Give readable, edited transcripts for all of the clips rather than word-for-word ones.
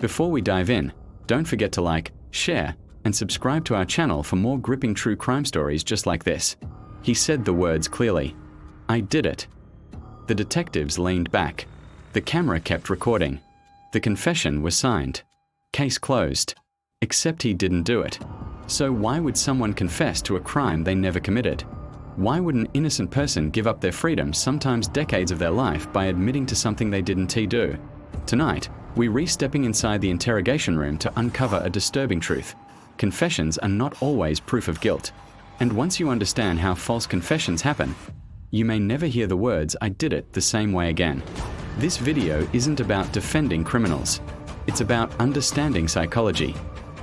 Before we dive in, don't forget to like, share, and subscribe to our channel for more gripping true crime stories just like this. He said the words clearly. I did it. The detectives leaned back. The camera kept recording. The confession was signed. Case closed. Except he didn't do it. So why would someone confess to a crime they never committed? Why would an innocent person give up their freedom, sometimes decades of their life, by admitting to something they didn't do? Tonight, we're re-stepping inside the interrogation room to uncover a disturbing truth. Confessions are not always proof of guilt. And once you understand how false confessions happen, you may never hear the words, I did it, the same way again. This video isn't about defending criminals. It's about understanding psychology,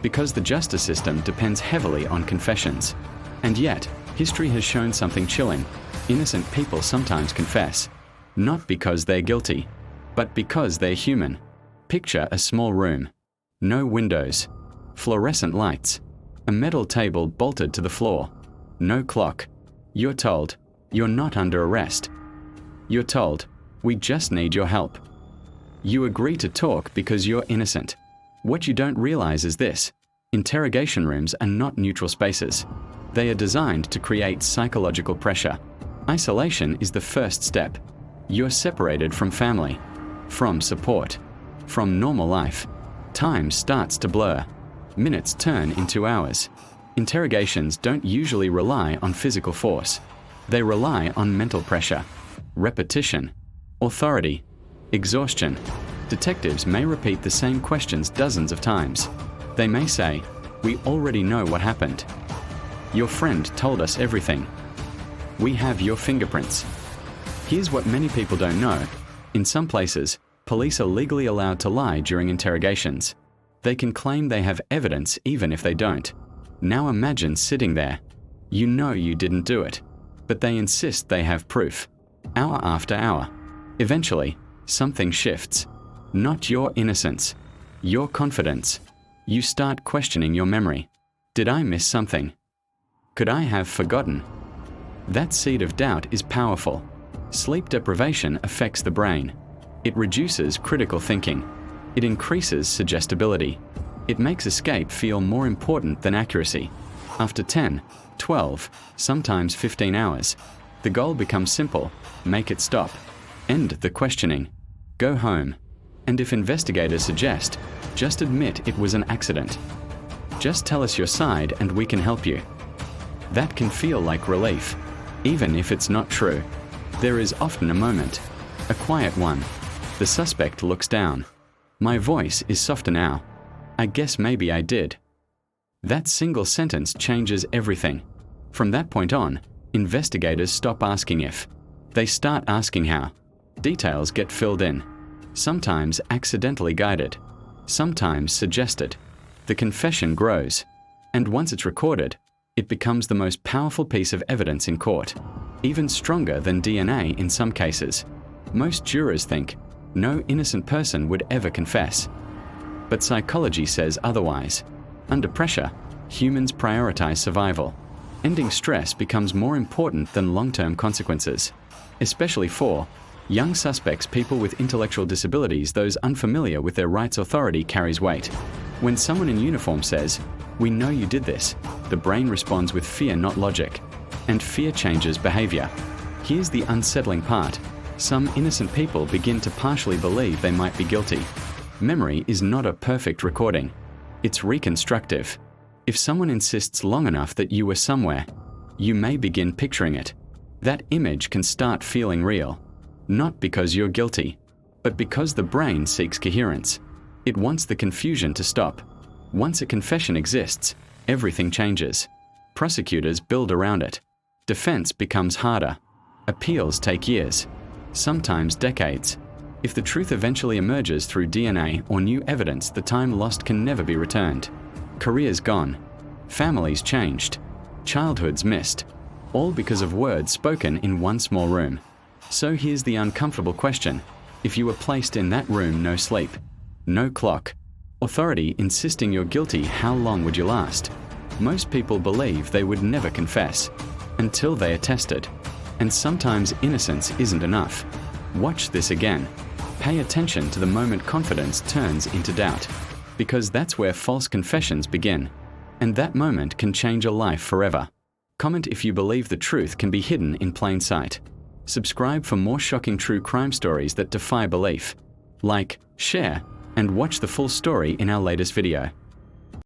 because the justice system depends heavily on confessions. And yet, history has shown something chilling. Innocent people sometimes confess, not because they're guilty, but because they're human. Picture a small room. No windows. Fluorescent lights. A metal table bolted to the floor. No clock. You're told, you're not under arrest. You're told, we just need your help. You agree to talk because you're innocent. What you don't realize is this: interrogation rooms are not neutral spaces. They are designed to create psychological pressure. Isolation is the first step. You're separated from family, from support, from normal life. Time starts to blur. Minutes turn into hours. Interrogations don't usually rely on physical force. They rely on mental pressure, repetition, authority, exhaustion. Detectives may repeat the same questions dozens of times. They may say, we already know what happened. Your friend told us everything. We have your fingerprints. Here's what many people don't know. In some places, police are legally allowed to lie during interrogations. They can claim they have evidence even if they don't. Now imagine sitting there. You know you didn't do it, but they insist they have proof. Hour after hour. Eventually, something shifts. Not your innocence, your confidence. You start questioning your memory. Did I miss something? Could I have forgotten? That seed of doubt is powerful. Sleep deprivation affects the brain. It reduces critical thinking. It increases suggestibility. It makes escape feel more important than accuracy. After 10, 12, sometimes 15 hours, the goal becomes simple: make it stop. End the questioning. Go home. And if investigators suggest, just admit it was an accident. Just tell us your side and we can help you. That can feel like relief, even if it's not true. There is often a moment, a quiet one. The suspect looks down. My voice is softer now. I guess maybe I did. That single sentence changes everything. From that point on, investigators stop asking if. They start asking how. Details get filled in. Sometimes accidentally guided. Sometimes suggested. The confession grows. And once it's recorded, it becomes the most powerful piece of evidence in court. Even stronger than DNA in some cases. Most jurors think, no innocent person would ever confess. But psychology says otherwise. Under pressure, humans prioritize survival. Ending stress becomes more important than long-term consequences. Especially for young suspects, people with intellectual disabilities, those unfamiliar with their rights. Authority carries weight. When someone in uniform says, we know you did this, the brain responds with fear, not logic. And fear changes behavior. Here's the unsettling part. Some innocent people begin to partially believe they might be guilty. Memory is not a perfect recording. It's reconstructive. If someone insists long enough that you were somewhere, you may begin picturing it. That image can start feeling real. Not because you're guilty, but because the brain seeks coherence. It wants the confusion to stop. Once a confession exists, everything changes. Prosecutors build around it. Defense becomes harder. Appeals take years, sometimes decades. If the truth eventually emerges through DNA or new evidence, the time lost can never be returned. Careers gone. Families changed. Childhoods missed. All because of words spoken in one small room. So here's the uncomfortable question. If you were placed in that room, no sleep, no clock, authority insisting you're guilty, how long would you last? Most people believe they would never confess until they are tested. And sometimes innocence isn't enough. Watch this again. Pay attention to the moment confidence turns into doubt, because that's where false confessions begin, and that moment can change a life forever. Comment if you believe the truth can be hidden in plain sight. Subscribe for more shocking true crime stories that defy belief. Like, share, and watch the full story in our latest video.